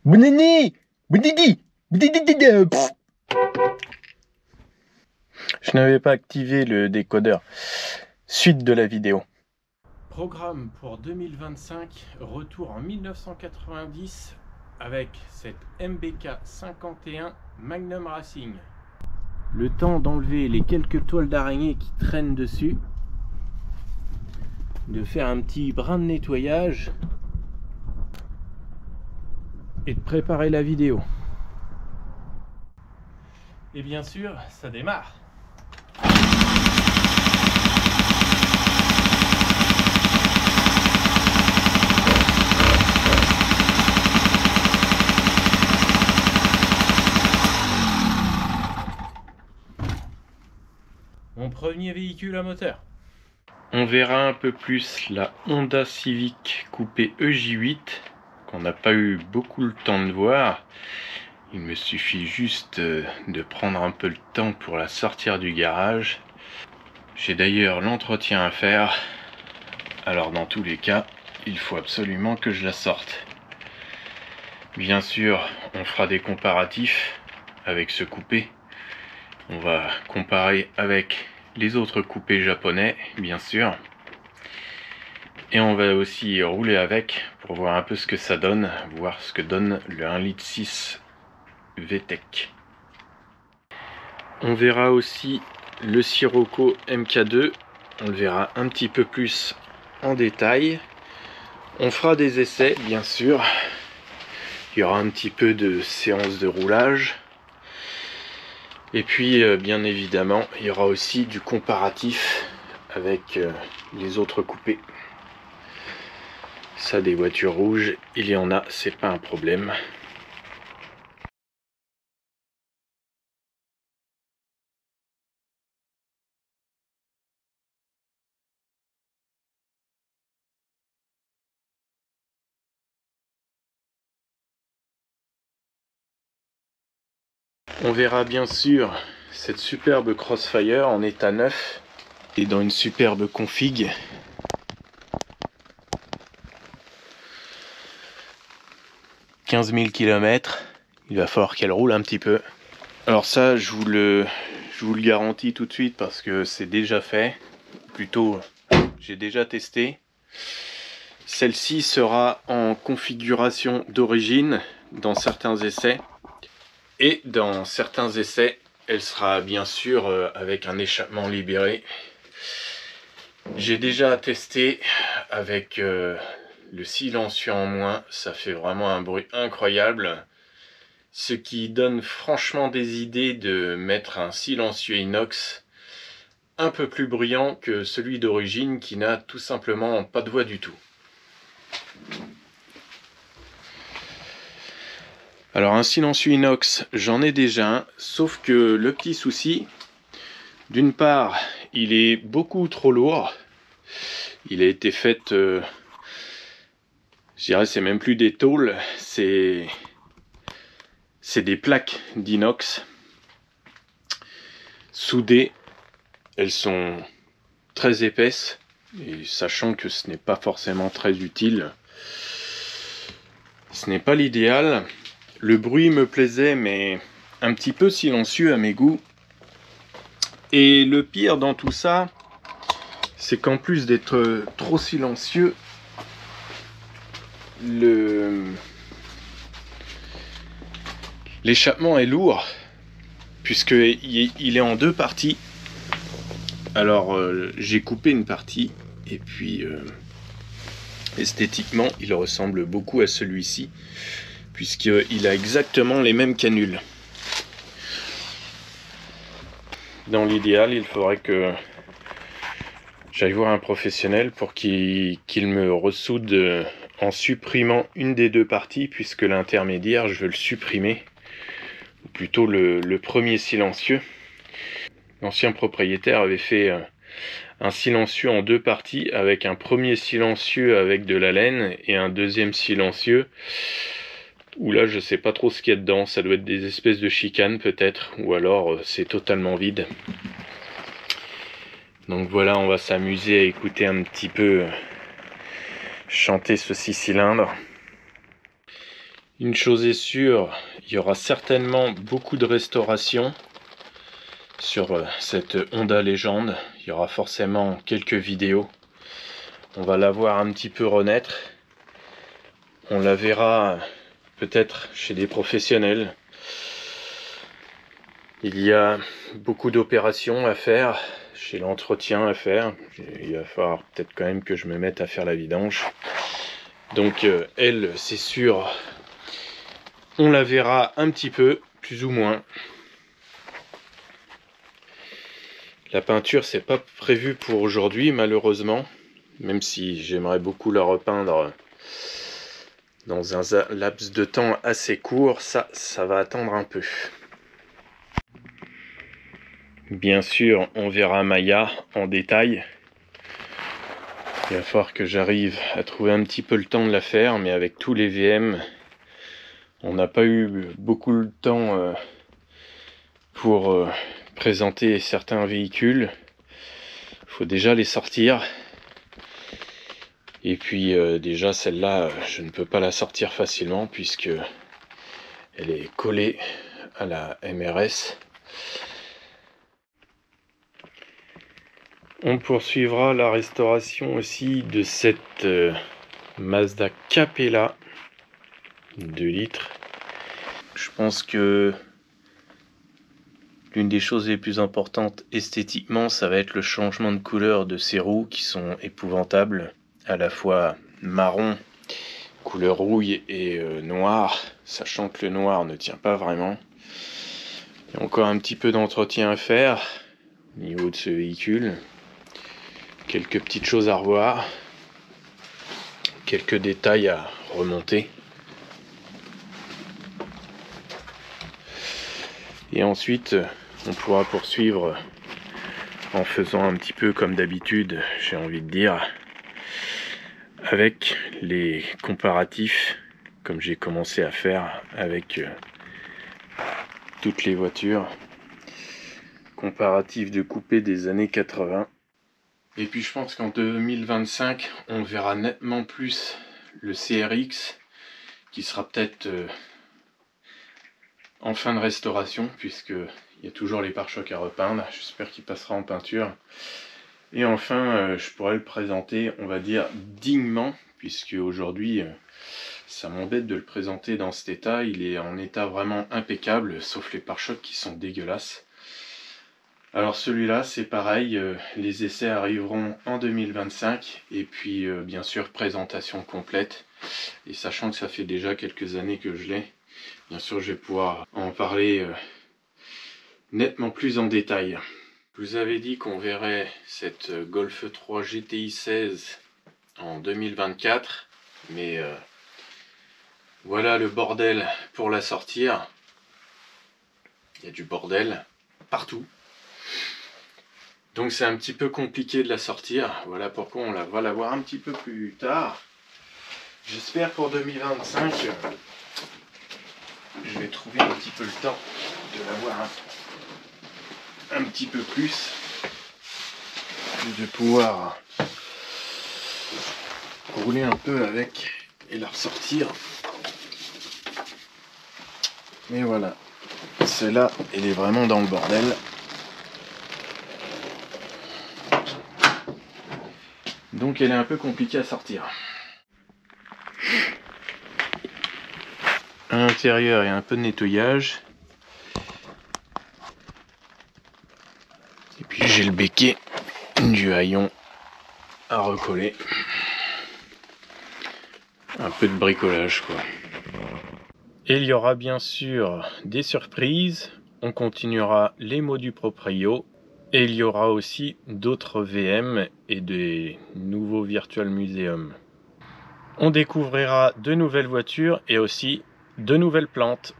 Bonne année. Je n'avais pas activé le décodeur. Suite de la vidéo. Programme pour 2025, retour en 1990 avec cette MBK 51 Magnum Racing. Le temps d'enlever les quelques toiles d'araignée qui traînent dessus, de faire un petit brin de nettoyage et de préparer la vidéo. Et bien sûr, ça démarre. Mon premier véhicule à moteur. On verra un peu plus la Honda Civic coupé EJ8 qu'on n'a pas eu beaucoup le temps de voir. Il me suffit juste de prendre un peu le temps pour la sortir du garage. J'ai d'ailleurs l'entretien à faire. Alors dans tous les cas, il faut absolument que je la sorte. Bien sûr, on fera des comparatifs avec ce coupé. On va comparer avec les autres coupés japonais, bien sûr. Et on va aussi rouler avec pour voir un peu ce que ça donne, voir ce que donne le 1,6 L VTEC. On verra aussi le Sirocco MK2. On le verra un petit peu plus en détail. On fera des essais, bien sûr. Il y aura un petit peu de séance de roulage. Et puis, bien évidemment, il y aura aussi du comparatif avec les autres coupés. Ça, des voitures rouges, il y en a, c'est pas un problème. On verra bien sûr cette superbe Crossfire en état neuf et dans une superbe config. « 15 000 km, il va falloir qu'elle roule un petit peu. » Alors ça, je vous le garantis tout de suite parce que c'est déjà fait. Plutôt, j'ai déjà testé. Celle-ci sera en configuration d'origine dans certains essais. Et dans certains essais, elle sera bien sûr avec un échappement libéré. J'ai déjà testé avec le silencieux en moins, ça fait vraiment un bruit incroyable. Ce qui donne franchement des idées de mettre un silencieux inox un peu plus bruyant que celui d'origine qui n'a tout simplement pas de voix du tout. Alors un silencieux inox, j'en ai déjà un, sauf que le petit souci, d'une part, il est beaucoup trop lourd. Il a été fait, je dirais c'est même plus des tôles, c'est des plaques d'inox soudées. Elles sont très épaisses, et sachant que ce n'est pas forcément très utile, ce n'est pas l'idéal. Le bruit me plaisait, mais un petit peu silencieux à mes goûts. Et le pire dans tout ça, c'est qu'en plus d'être trop silencieux, l'échappement est lourd, puisqu'il est en deux parties. Alors j'ai coupé une partie, et puis esthétiquement il ressemble beaucoup à celui-ci, puisqu'il a exactement les mêmes canules. Dans l'idéal, il faudrait que j'aille voir un professionnel pour qu'il me ressoude en supprimant une des deux parties, puisque l'intermédiaire, je veux le supprimer, ou plutôt le premier silencieux. L'ancien propriétaire avait fait un silencieux en deux parties, avec un premier silencieux avec de la laine et un deuxième silencieux où là je sais pas trop ce qu'il y a dedans. Ça doit être des espèces de chicanes peut-être, ou alors c'est totalement vide. Donc voilà, on va s'amuser à écouter un petit peu chanter ce 6 cylindres. Une chose est sûre, il y aura certainement beaucoup de restauration sur cette Honda Légende. Il y aura forcément quelques vidéos. On va la voir un petit peu renaître. On la verra peut-être chez des professionnels. Il y a beaucoup d'opérations à faire, chez l'entretien à faire. Il va falloir peut-être quand même que je me mette à faire la vidange. Donc elle, c'est sûr, on la verra un petit peu, plus ou moins. La peinture, c'est pas prévu pour aujourd'hui, malheureusement. Même si j'aimerais beaucoup la repeindre dans un laps de temps assez court, ça va attendre un peu. Bien sûr, on verra Maya en détail. Il va falloir que j'arrive à trouver un petit peu le temps de la faire, mais avec tous les VM, on n'a pas eu beaucoup de temps pour présenter certains véhicules. Il faut déjà les sortir. Et puis déjà celle-là, je ne peux pas la sortir facilement puisque elle est collée à la MRS. On poursuivra la restauration aussi de cette Mazda Capella 2 litres. Je pense que l'une des choses les plus importantes esthétiquement, ça va être le changement de couleur de ces roues qui sont épouvantables, à la fois marron, couleur rouille et noir, sachant que le noir ne tient pas vraiment. Il y a encore un petit peu d'entretien à faire au niveau de ce véhicule. Quelques petites choses à revoir, quelques détails à remonter. Et ensuite, on pourra poursuivre en faisant un petit peu comme d'habitude, j'ai envie de dire, avec les comparatifs, comme j'ai commencé à faire avec toutes les voitures. Comparatifs de coupé des années 80. Et puis je pense qu'en 2025, on verra nettement plus le CRX, qui sera peut-être en fin de restauration, puisqu'il y a toujours les pare-chocs à repeindre. J'espère qu'il passera en peinture. Et enfin, je pourrais le présenter, on va dire, dignement, puisque aujourd'hui, ça m'embête de le présenter dans cet état. Il est en état vraiment impeccable, sauf les pare-chocs qui sont dégueulasses. Alors celui-là, c'est pareil, les essais arriveront en 2025, et puis bien sûr, présentation complète. Et sachant que ça fait déjà quelques années que je l'ai, bien sûr, je vais pouvoir en parler nettement plus en détail. Je vous avais dit qu'on verrait cette Golf 3 GTI 16 en 2024, mais voilà le bordel pour la sortir. Il y a du bordel partout. Donc c'est un petit peu compliqué de la sortir. Voilà pourquoi on va la voir un petit peu plus tard. J'espère pour 2025, je vais trouver un petit peu le temps de la voir un petit peu plus, de pouvoir rouler un peu avec et la ressortir. Mais voilà, celle-là, elle est vraiment dans le bordel. Donc elle est un peu compliquée à sortir. À l'intérieur, il y a un peu de nettoyage. Et puis j'ai le béquet du haillon à recoller. Un peu de bricolage, quoi. Et il y aura bien sûr des surprises. On continuera les mots du proprio. Et il y aura aussi d'autres VM et des nouveaux Virtual Museum. On découvrira de nouvelles voitures et aussi de nouvelles plantes.